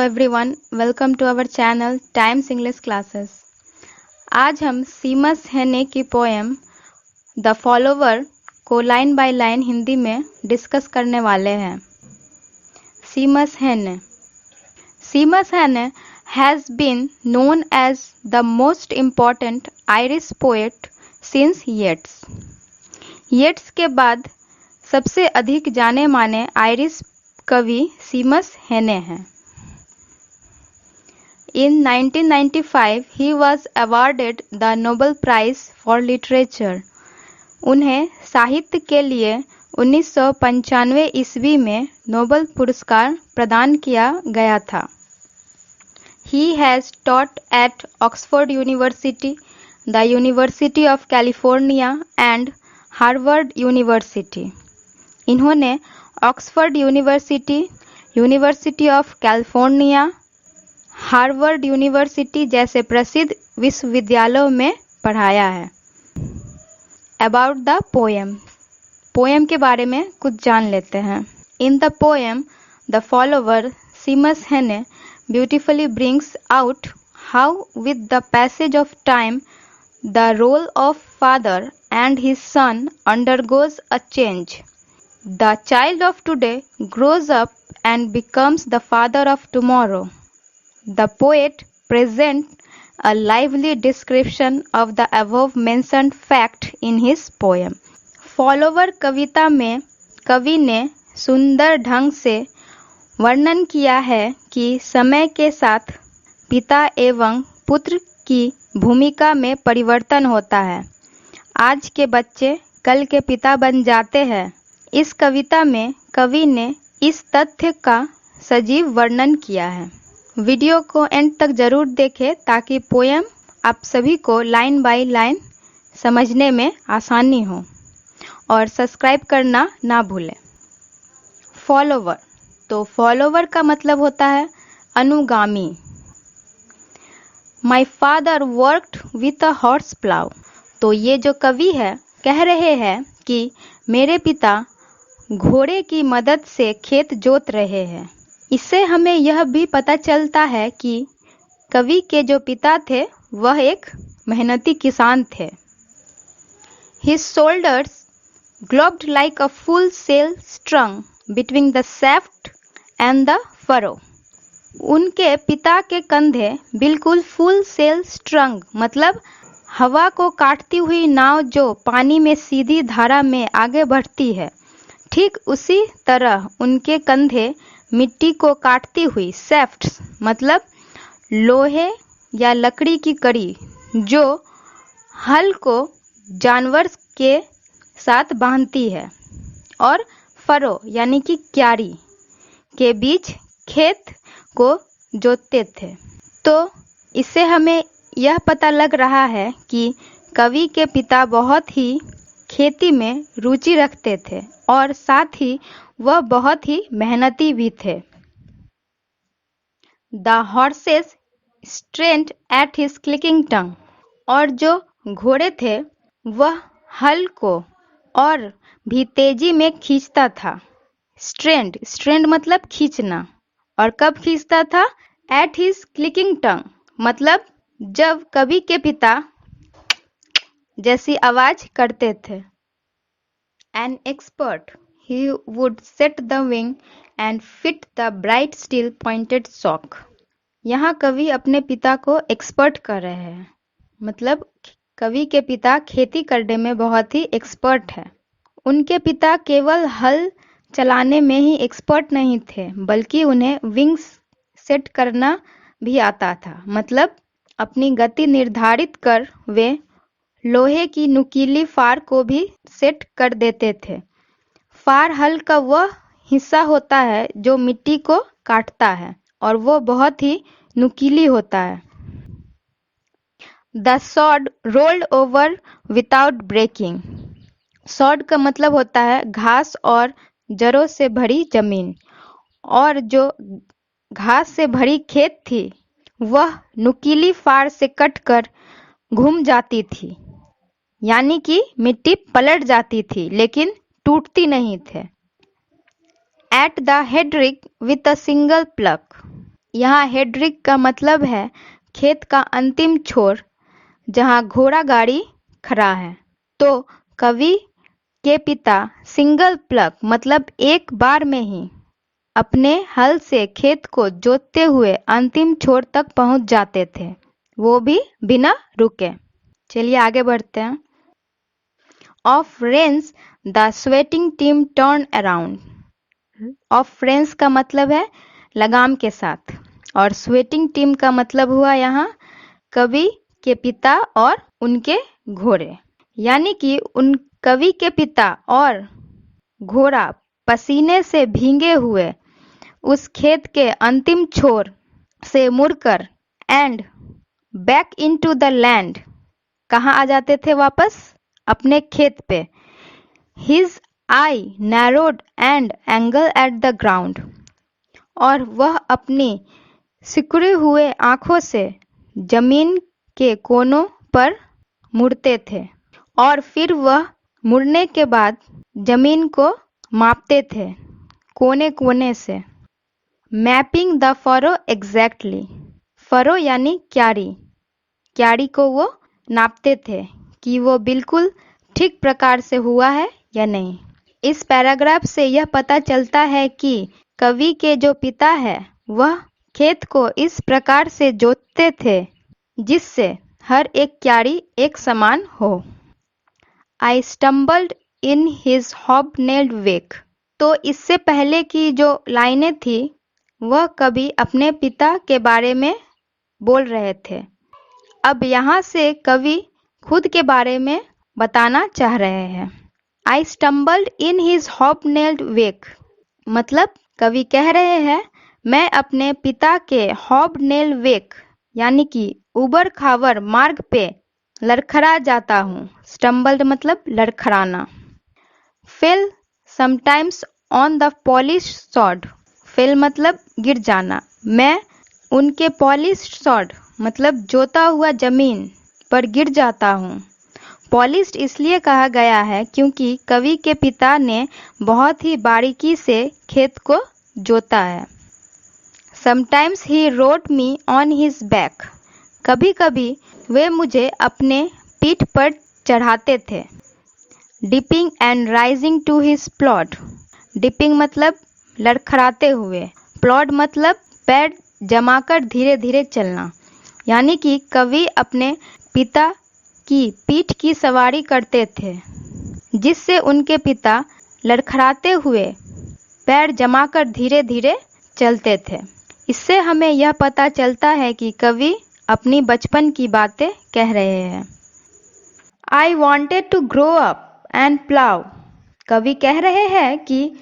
everyone, welcome to our channel Times English Classes। आज हम सीमस हेने की पोएम द फॉलोवर को लाइन बाय लाइन हिंदी में डिस्कस करने वाले हैं। सीमस हेने has been known as the most important Irish poet since Yeats। येट्स के बाद सबसे अधिक जाने माने आयरिश कवि सीमस हेने हैं। In 1995, he was awarded the Nobel Prize for Literature। उन्हें साहित्य के लिए 1995 ईस्वी में नोबेल पुरस्कार प्रदान किया गया था। He has taught at Oxford University, the University of California and Harvard University। इन्होंने Oxford university, university of California, Harvard university जैसे प्रसिद्ध विश्वविद्यालयों में पढ़ाया है। अबाउट द पोएम के बारे में कुछ जान लेते हैं। In the poem the follower Seamus Heaney beautifully brings out how with the passage of time the role of father and his son undergoes a change. The child of today grows up and becomes the father of tomorrow. The poet presents a lively description of the above mentioned fact in his poem। Follower कविता में कवि ने सुंदर ढंग से वर्णन किया है कि समय के साथ पिता एवं पुत्र की भूमिका में परिवर्तन होता है। आज के बच्चे कल के पिता बन जाते हैं। इस कविता में कवि ने इस तथ्य का सजीव वर्णन किया है। वीडियो को एंड तक जरूर देखें ताकि पोएम आप सभी को लाइन बाय लाइन समझने में आसानी हो, और सब्सक्राइब करना ना भूलें। फॉलोवर, तो फॉलोवर का मतलब होता है अनुगामी। My father worked with a horse plough. तो ये जो कवि है कह रहे हैं कि मेरे पिता घोड़े की मदद से खेत जोत रहे हैं। इससे हमें यह भी पता चलता है कि कवि के जो पिता थे वह एक मेहनती किसान थे। His shoulders globed like a full sail strung between the shaft and the furrow। उनके पिता के कंधे बिल्कुल फुल सेल स्ट्रंग मतलब हवा को काटती हुई नाव जो पानी में सीधी धारा में आगे बढ़ती है, ठीक उसी तरह उनके कंधे मिट्टी को काटती हुई शेफ्ट्स मतलब लोहे या लकड़ी की कड़ी जो हल को जानवर के साथ बांधती है, और फरो यानी कि क्यारी के बीच खेत को जोतते थे। तो इससे हमें यह पता लग रहा है कि कवि के पिता बहुत ही खेती में रुचि रखते थे और साथ ही वह बहुत ही मेहनती भी थे। The horses strained at his clicking tongue. और जो घोड़े थे वह हल को और भी तेजी में खींचता था। स्ट्रेंड मतलब खींचना, और कब खींचता था? एट हिज क्लिकिंग टंग मतलब जब कवि के पिता जैसी आवाज करते थे। An expert he would set the wing and fit the bright steel pointed shock। यहाँ कवि अपने पिता को एक्सपर्ट कर रहे हैं, मतलब कवि के पिता खेती करने में बहुत ही एक्सपर्ट है। उनके पिता केवल हल चलाने में ही एक्सपर्ट नहीं थे, बल्कि उन्हें विंग्स सेट करना भी आता था, मतलब अपनी गति निर्धारित कर वे लोहे की नुकीली फार को भी सेट कर देते थे। फार हल का वह हिस्सा होता है जो मिट्टी को काटता है, और वो बहुत ही नुकीली होता है। The sod rolled over without breaking. Sod का मतलब होता है घास और जड़ों से भरी जमीन, और जो घास से भरी खेत थी वह नुकीली फार से कटकर घूम जाती थी, यानी कि मिट्टी पलट जाती थी लेकिन टूटती नहीं थे। At the headrig with a single pluck. यहाँ हेड्रिक का मतलब है खेत का अंतिम छोर जहाँ घोड़ा गाड़ी खड़ा है। तो कवि के पिता सिंगल प्लग मतलब एक बार में ही अपने हल से खेत को जोतते हुए अंतिम छोर तक पहुंच जाते थे, वो भी बिना रुके। चलिए आगे बढ़ते हैं। Of Reigns the sweating team turn around. Of Reigns का मतलब है लगाम के साथ और स्वेटिंग टीम का मतलब हुआ यहाँ कवि के पिता और उनके घोड़े, यानी कि उन कवि के पिता और घोड़ा पसीने से भीगे हुए उस खेत के अंतिम छोर से मुड़कर and back into the land कहाँ आ जाते थे? वापस अपने खेत पे। His I narrowed and angle at the ground, और वह अपनी सिकुड़े हुए आंखों से जमीन के कोनों पर मुड़ते थे और फिर वह मुड़ने के बाद जमीन को मापते थे कोने कोने से। Mapping the furrow exactly, furrow यानी क्यारी, क्यारी को वो नापते थे कि वो बिल्कुल ठीक प्रकार से हुआ है या नहीं। इस पैराग्राफ से यह पता चलता है कि कवि के जो पिता है वह खेत को इस प्रकार से जोतते थे जिससे हर एक क्यारी एक समान हो। आई स्टम्बल्ड इन हिज हॉबनेल्ड वेक। तो इससे पहले की जो लाइनें थी वह कवि अपने पिता के बारे में बोल रहे थे। अब यहाँ से कवि खुद के बारे में बताना चाह रहे हैं। आई स्टम्बल्ड इन हिज हॉबनेल्ड वेक मतलब कवि कह रहे हैं मैं अपने पिता के हॉबनेल वेक यानी कि उबड़ खाबड़ मार्ग पे लड़खड़ा जाता हूँ। स्टम्बल्ड मतलब लड़खड़ाना। Fell sometimes on the polish sod, fell मतलब गिर जाना। मैं उनके पॉलिश सॉड मतलब जोता हुआ जमीन पर गिर जाता हूँ। पॉलिश्ड इसलिए कहा गया है क्योंकि कवि के पिता ने बहुत ही बारीकी से खेत को जोता है। Sometimes he rode me on his back, कभी कभी वे मुझे अपने पीठ पर चढ़ाते थे। Dipping and rising to his plod, dipping मतलब लड़खड़ाते हुए, प्लॉड मतलब पैर जमाकर धीरे धीरे चलना, यानी कि कवि अपने पिता की पीठ की सवारी करते थे जिससे उनके पिता लड़खड़ाते हुए पैर जमाकर धीरे धीरे चलते थे। इससे हमें यह पता चलता है कि कवि अपनी बचपन की बातें कह रहे हैं। I wanted to grow up and plough, कवि कह रहे हैं कि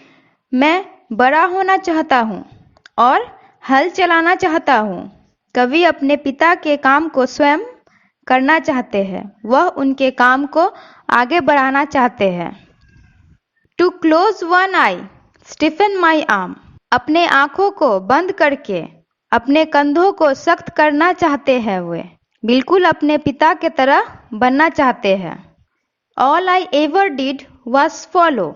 मैं बड़ा होना चाहता हूँ और हल चलाना चाहता हूँ। कवि अपने पिता के काम को स्वयं करना चाहते हैं, वह उनके काम को आगे बढ़ाना चाहते हैं। To close one eye stiffen my arm, अपने आंखों को बंद करके अपने कंधों को सख्त करना चाहते हैं, वे बिल्कुल अपने पिता के तरह बनना चाहते हैं। All I ever did was follow,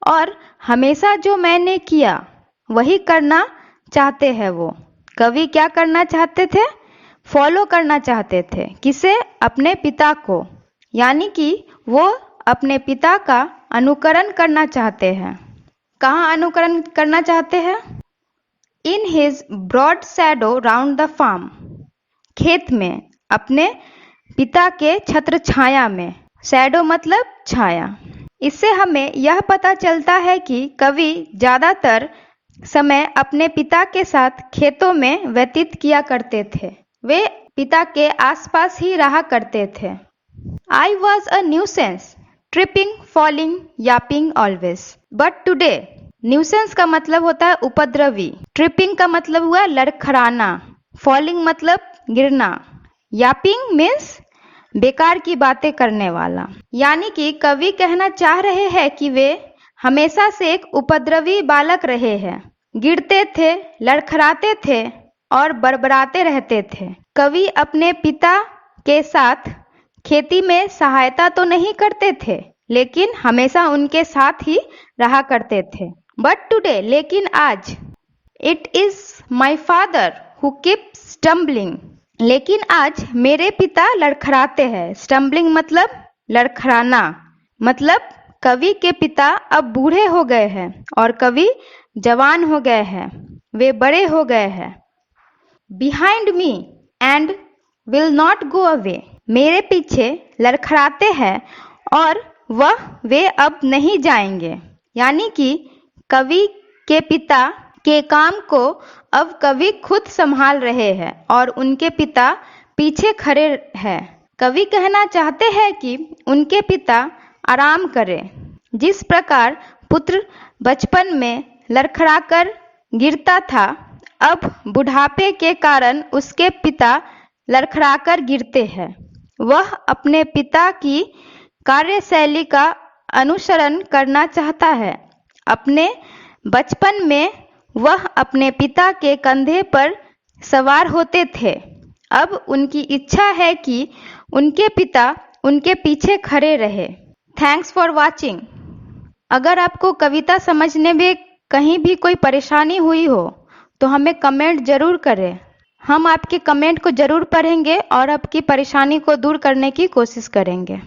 और हमेशा जो मैंने किया वही करना चाहते हैं वो। कवि क्या करना चाहते थे? फॉलो करना चाहते थे। किसे? अपने पिता को, यानी कि वो अपने पिता का अनुकरण करना चाहते हैं। कहाँ अनुकरण करना चाहते हैं? In his broad shadow round the farm, खेत में अपने पिता के छत्र छाया में। शैडो मतलब छाया। इससे हमें यह पता चलता है कि कवि ज़्यादातर समय अपने पिता के साथ खेतों में व्यतीत किया करते थे, वे पिता के आसपास ही रहा करते थे। I was a nuisance, tripping, falling, Yaping always, but today. Nuisance का मतलब होता है उपद्रवी, ट्रिपिंग का मतलब हुआ लड़खड़ाना, फॉलिंग मतलब गिरना, यापिंग मीन्स बेकार की बातें करने वाला। यानी कि कवि कहना चाह रहे हैं कि वे हमेशा से एक उपद्रवी बालक रहे हैं, गिरते थे, लड़खड़ाते थे और बड़बड़ाते रहते थे। कवि अपने पिता के साथ खेती में सहायता तो नहीं करते थे, लेकिन हमेशा उनके साथ ही रहा करते थे। बट टुडे, लेकिन आज, it is my father who keep stumbling. लेकिन आज मेरे पिता लड़खड़ाते हैं। स्टम्बलिंग मतलब लड़खड़ाना। मतलब कवि के पिता अब बूढ़े हो गए हैं और कवि जवान हो गए हैं, वे बड़े हो गए हैं। Behind me and will not go away. मेरे पीछे लड़खड़ाते हैं और वे अब नहीं जाएंगे। यानी कि कवि के पिता के काम को अब कवि खुद संभाल रहे हैं और उनके पिता पीछे खड़े हैं। कवि कहना चाहते हैं कि उनके पिता आराम करें। जिस प्रकार पुत्र बचपन में लड़खड़ाकर गिरता था, अब बुढ़ापे के कारण उसके पिता लड़खड़ाकर गिरते हैं। वह अपने पिता की कार्यशैली का अनुसरण करना चाहता है। अपने बचपन में वह अपने पिता के कंधे पर सवार होते थे। अब उनकी इच्छा है कि उनके पिता उनके पीछे खड़े रहे। Thanks for watching. अगर आपको कविता समझने में कहीं भी कोई परेशानी हुई हो तो हमें कमेंट जरूर करें। हम आपके कमेंट को जरूर पढ़ेंगे और आपकी परेशानी को दूर करने की कोशिश करेंगे।